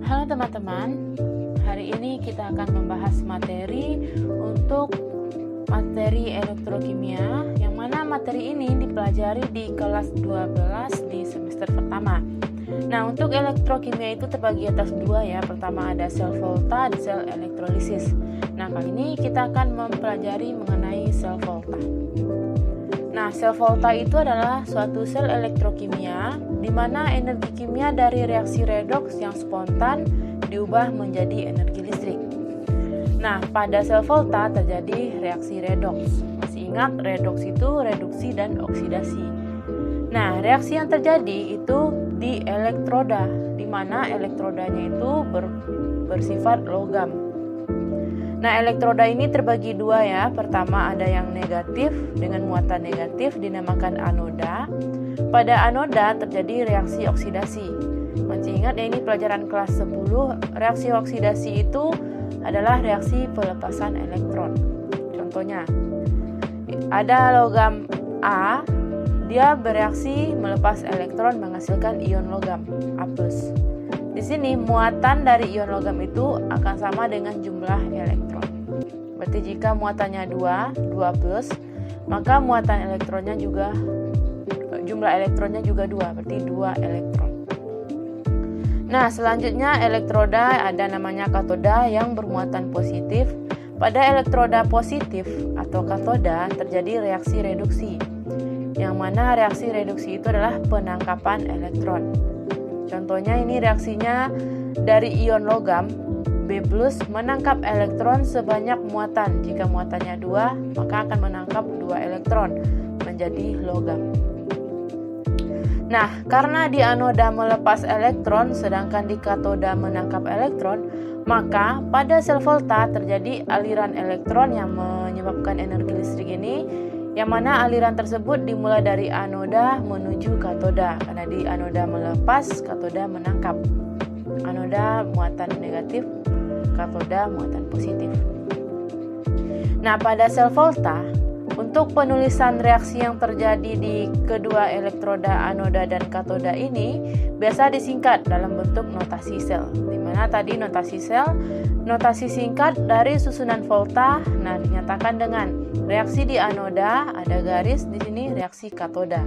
Halo teman-teman, hari ini kita akan membahas materi untuk materi elektrokimia, yang mana materi ini dipelajari di kelas 12 di semester pertama. Nah, untuk elektrokimia itu terbagi atas dua ya. Pertama ada sel volta dan sel elektrolisis. Nah, kali ini kita akan mempelajari mengenai sel volta. Nah, sel volta itu adalah suatu sel elektrokimia di mana energi kimia dari reaksi redoks yang spontan diubah menjadi energi listrik. Nah, pada sel volta terjadi reaksi redoks. Masih ingat, redoks itu reduksi dan oksidasi. Nah, reaksi yang terjadi itu di elektroda, di mana elektrodanya itu bersifat logam. Nah, elektroda ini terbagi dua ya. Pertama ada yang negatif dengan muatan negatif dinamakan anoda. Pada anoda terjadi reaksi oksidasi. Masih ingat ya, ini pelajaran kelas 10. Reaksi oksidasi itu adalah reaksi pelepasan elektron. Contohnya, ada logam A, dia bereaksi melepas elektron menghasilkan ion logam A+. Di sini muatan dari ion logam itu akan sama dengan jumlah elektron. Berarti jika muatannya 2+, maka muatan elektronnya juga jumlah elektronnya juga 2, berarti 2 elektron. Nah, selanjutnya elektroda ada namanya katoda yang bermuatan positif. Pada elektroda positif atau katoda terjadi reaksi reduksi, yang mana reaksi reduksi itu adalah penangkapan elektron. Contohnya ini reaksinya dari ion logam B+ menangkap elektron sebanyak muatan. Jika muatannya 2, maka akan menangkap 2 elektron menjadi logam. Nah, karena di anoda melepas elektron sedangkan di katoda menangkap elektron, maka pada sel volta terjadi aliran elektron yang menyebabkan energi listrik ini, yang mana aliran tersebut dimulai dari anoda menuju katoda. Karena di anoda melepas, katoda menangkap. Anoda muatan negatif, katoda muatan positif. Nah, pada sel volta, untuk penulisan reaksi yang terjadi di kedua elektroda anoda dan katoda ini biasa disingkat dalam bentuk notasi sel. Di mana tadi notasi sel, notasi singkat dari susunan volta, nah dinyatakan dengan reaksi di anoda, ada garis di sini reaksi katoda.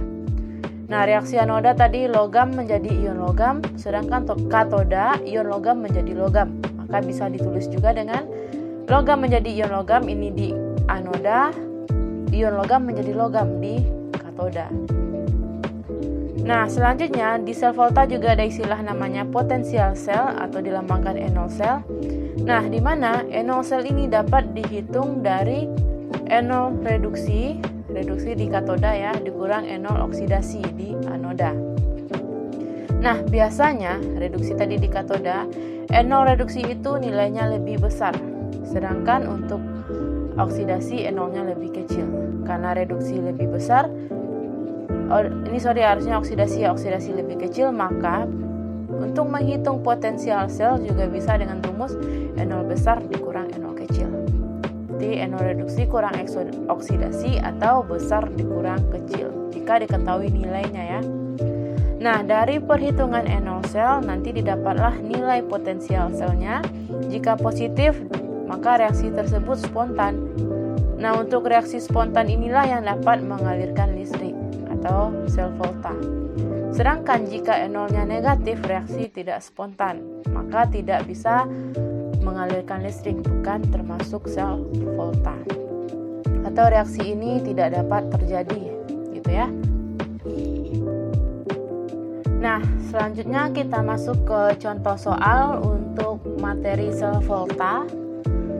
Nah, reaksi anoda tadi logam menjadi ion logam, sedangkan katoda ion logam menjadi logam. Maka bisa ditulis juga dengan logam menjadi ion logam, ini di anoda, ion logam menjadi logam di katoda. Nah, selanjutnya di sel volta juga ada istilah namanya potensial sel atau dilambangkan N0 sel. Nah, di mana N0 sel ini dapat dihitung dari N0 reduksi di katoda ya, dikurang N0 oksidasi di anoda. Nah, biasanya reduksi tadi di katoda, N0 reduksi itu nilainya lebih besar, sedangkan untuk oksidasi N0-nya lebih kecil. Karena reduksi lebih besar, harusnya oksidasi lebih kecil, maka untuk menghitung potensial sel juga bisa dengan rumus N0 besar dikurang N0 kecil. Jadi N0 reduksi kurang oksidasi atau besar dikurang kecil jika diketahui nilainya ya. Nah, dari perhitungan N0 sel nanti didapatlah nilai potensial selnya. Jika positif, maka reaksi tersebut spontan. Nah, untuk reaksi spontan inilah yang dapat mengalirkan listrik atau sel volta. Sedangkan jika N0-nya negatif, reaksi tidak spontan, maka tidak bisa mengalirkan listrik, bukan termasuk sel volta. Atau reaksi ini tidak dapat terjadi, gitu ya. Nah, selanjutnya kita masuk ke contoh soal untuk materi sel volta.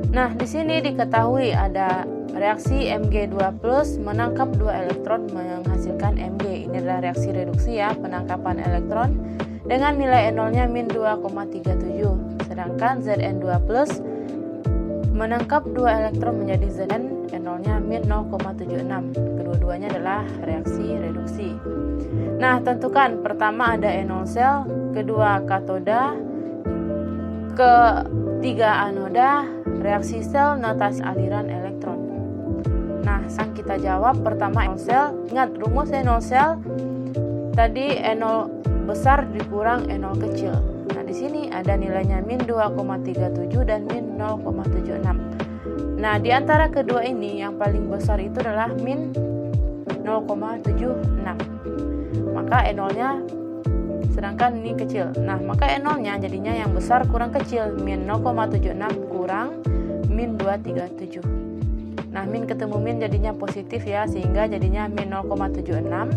Nah, di sini diketahui ada reaksi Mg2+ menangkap 2 elektron menghasilkan Mg. Ini adalah reaksi reduksi ya, penangkapan elektron dengan nilai N0-nya min 2,37. Sedangkan Zn2+ menangkap 2 elektron menjadi Zn, N0-nya min 0,76. Kedua-duanya adalah reaksi reduksi. Nah, tentukan pertama ada N0 sel, kedua katoda, ketiga anoda, reaksi sel, notasi aliran elektron. Nah, sang kita jawab pertama N0 sel. Ingat rumus N0 sel tadi N0 besar dikurang N0 kecil. Nah, di sini ada nilainya min 2,37 dan min 0,76. Nah, di antara kedua ini yang paling besar itu adalah min 0,76. Maka E0-nya sedangkan ini kecil. Nah, maka E0-nya jadinya yang besar kurang kecil, min 0,76 kurang min 237. Nah, min ketemu min jadinya positif ya, sehingga jadinya min 0,76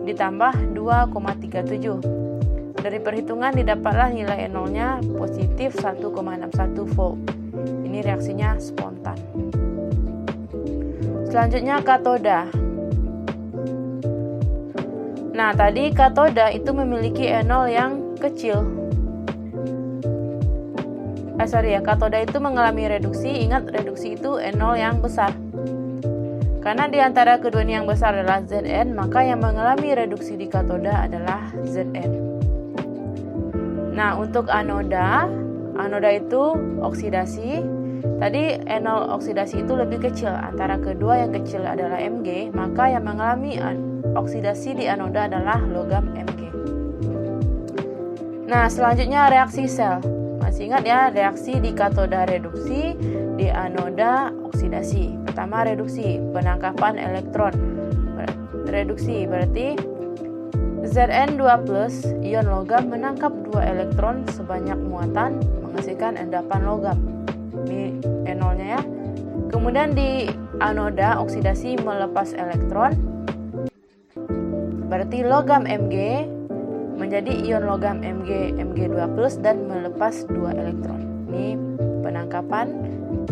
ditambah 2,37. Dari perhitungan didapatlah nilai E0-nya positif 1,61 volt. Ini reaksinya spontan. Selanjutnya katoda. Nah, tadi katoda itu memiliki E0 yang kecil. Katoda itu mengalami reduksi. Ingat, reduksi itu E0 yang besar. Karena di antara kedua ini yang besar adalah Zn, maka yang mengalami reduksi di katoda adalah Zn. Nah, untuk anoda itu oksidasi. Tadi E0 oksidasi itu lebih kecil. Antara kedua yang kecil adalah Mg, maka yang mengalami oksidasi di anoda adalah logam Mg. Nah, selanjutnya reaksi sel. Masih ingat ya, reaksi di katoda reduksi, di anoda oksidasi. Pertama reduksi, penangkapan elektron. Reduksi berarti Zn2+, ion logam menangkap 2 elektron sebanyak muatan, menghasilkan endapan logam. Ini E0-nya ya. Kemudian di anoda oksidasi melepas elektron. Berarti logam Mg menjadi ion logam Mg2+ dan melepas 2 elektron. Ini penangkapan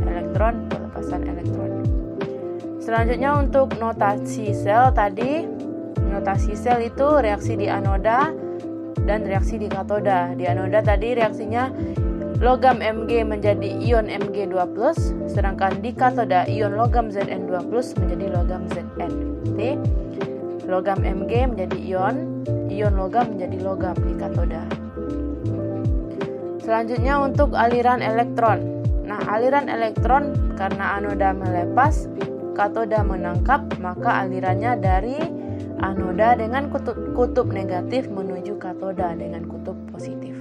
elektron, pelepasan elektron. Selanjutnya untuk notasi sel tadi, notasi sel itu reaksi di anoda dan reaksi di katoda. Di anoda tadi reaksinya logam Mg menjadi ion Mg2+, sedangkan di katoda ion logam Zn2+ menjadi logam Zn. Jadi logam Mg menjadi ion logam menjadi logam di katoda. Selanjutnya untuk aliran elektron. Nah, aliran elektron karena anoda melepas, katoda menangkap, maka alirannya dari anoda dengan kutub negatif menuju katoda dengan kutub positif.